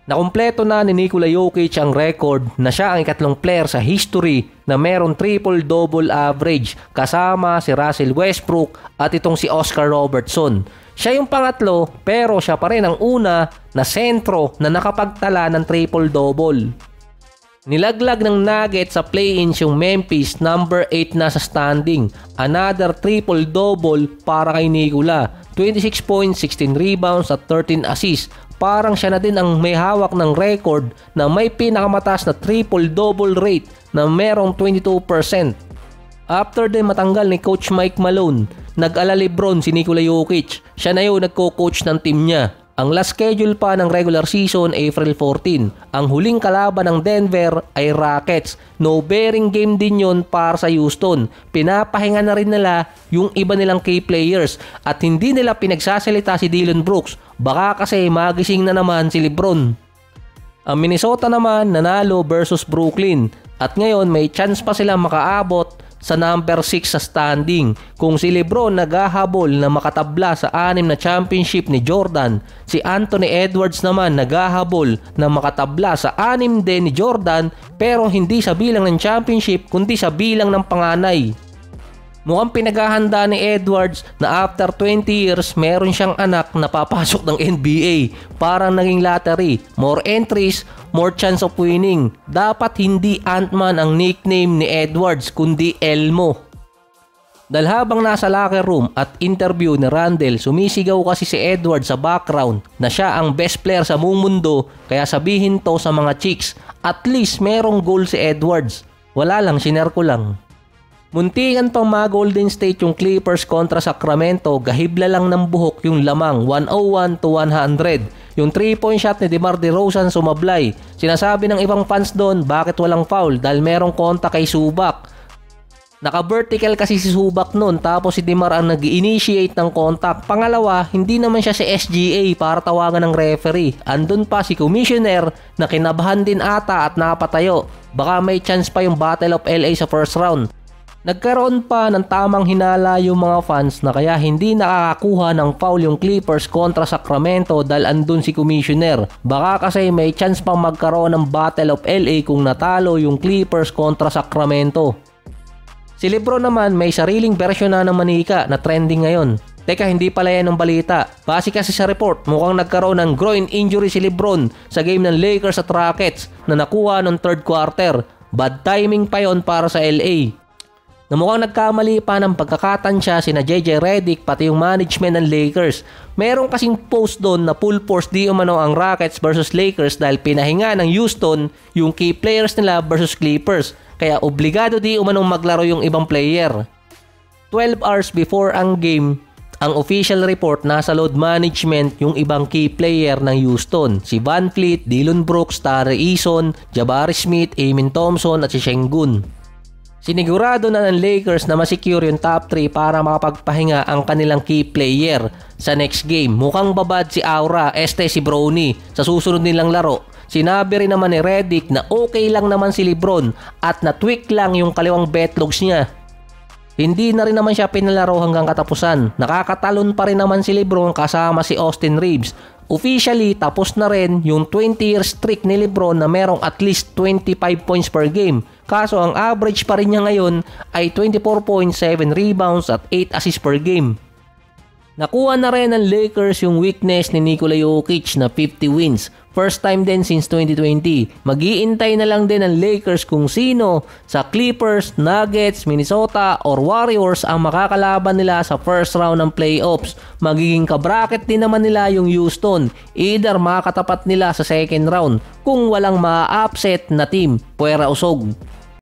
Nakumpleto na ni Nikola Jokic ang record na siya ang ikatlong player sa history na merong triple-double average kasama si Russell Westbrook at itong si Oscar Robertson. Siya yung pangatlo pero siya pa rin ang una na sentro na nakapagtala ng triple-double. Nilaglag ng Nuggets sa play-ins yung Memphis, number 8 na sa standing. Another triple-double para kay Nikola. 26 points, 16 rebounds at 13 assists. Parang siya na din ang may hawak ng record na may pinakamataas na triple-double rate na merong 22%. After din matanggal ni Coach Mike Malone, nag-ala Lebron si Nikola Jokic. Siya na yung nagko-coach ng team niya. Ang last schedule pa ng regular season, April 14. Ang huling kalaban ng Denver ay Rockets. No bearing game din yon para sa Houston. Pinapahinga na rin nila yung iba nilang key players at hindi nila pinagsasalita si Dillon Brooks. Baka kasi magising na naman si LeBron. Ang Minnesota naman nanalo versus Brooklyn at ngayon may chance pa sila makaabot sa number 6 sa standing. Kung si LeBron naghahabol na makatabla sa 6 na championship ni Jordan, si Anthony Edwards naman naghahabol na makatabla sa 6 din ni Jordan pero hindi sa bilang ng championship kundi sa bilang ng panganay. Mukhang pinaghahanda ni Edwards na after 20 years meron siyang anak na papasok ng NBA. Parang naging lottery. More entries, more chance of winning. Dapat hindi Ant-Man ang nickname ni Edwards kundi Elmo. Dahil habang nasa locker room at interview ni Randle, sumisigaw kasi si Edwards sa background na siya ang best player sa buong mundo kaya sabihin to sa mga chicks. At least merong goal si Edwards. Wala lang, shiner ko lang. Muntikan pang mga Golden State yung Clippers kontra Sacramento, gahibla lang ng buhok yung lamang 101-100. Yung 3-point shot ni DeMar DeRozan sumablay. Sinasabi ng ibang fans doon bakit walang foul dahil merong konta kay Zubac. Naka-vertical kasi si Zubac noon tapos si DeMar ang nag-initiate ng contact. Pangalawa, hindi naman siya si SGA para tawagan ng referee. Andun pa si Commissioner na kinabahan din ata at napatayo. Baka may chance pa yung Battle of LA sa first round. Nagkaroon pa ng tamang hinala yung mga fans na kaya hindi nakakakuha ng foul yung Clippers kontra Sacramento dahil andun si Commissioner. Baka kasi may chance pang magkaroon ng Battle of LA kung natalo yung Clippers kontra Sacramento. Si LeBron naman may sariling bersyon na ng manika na trending ngayon. Teka, hindi pala yan ng balita. Base kasi sa report, mukhang nagkaroon ng groin injury si LeBron sa game ng Lakers at Rockets na nakuha noong third quarter. Bad timing pa yon para sa LA. Na mukhang nagkamali pa ng pagkakatansya sina JJ Redick pati yung management ng Lakers. Meron kasing post doon na full force di umano ang Rockets versus Lakers dahil pinahinga ng Houston yung key players nila versus Clippers. Kaya obligado di umanong maglaro yung ibang player. 12 hours before ang game, ang official report nasa load management yung ibang key player ng Houston. Si Van Fleet, Dillon Brooks, Tari Eason, Jabari Smith, Amen Thompson at si Sengun. Sinigurado na ng Lakers na masecure yung top 3 para makapagpahinga ang kanilang key player sa next game. Mukhang babad si Aura, si Brownie sa susunod nilang laro. Sinabi rin naman ni Redick na okay lang naman si LeBron at na-tweak lang yung kaliwang betlogs niya. Hindi na rin naman siya pinalaro hanggang katapusan. Nakakatalon pa rin naman si LeBron kasama si Austin Reeves. Officially, tapos na rin yung 20-year streak ni LeBron na merong at least 25 points per game. Kaso ang average pa rin niya ngayon ay 24.7 rebounds at 8 assists per game. Nakuha na rin ng Lakers yung weakness ni Nikola Jokic na 50 wins. First time din since 2020. Mag-iintay na lang din ng Lakers kung sino sa Clippers, Nuggets, Minnesota or Warriors ang makakalaban nila sa first round ng playoffs. Magiging kabracket din naman nila yung Houston. Either makakatapat nila sa second round kung walang ma-upset na team. Puwera usog.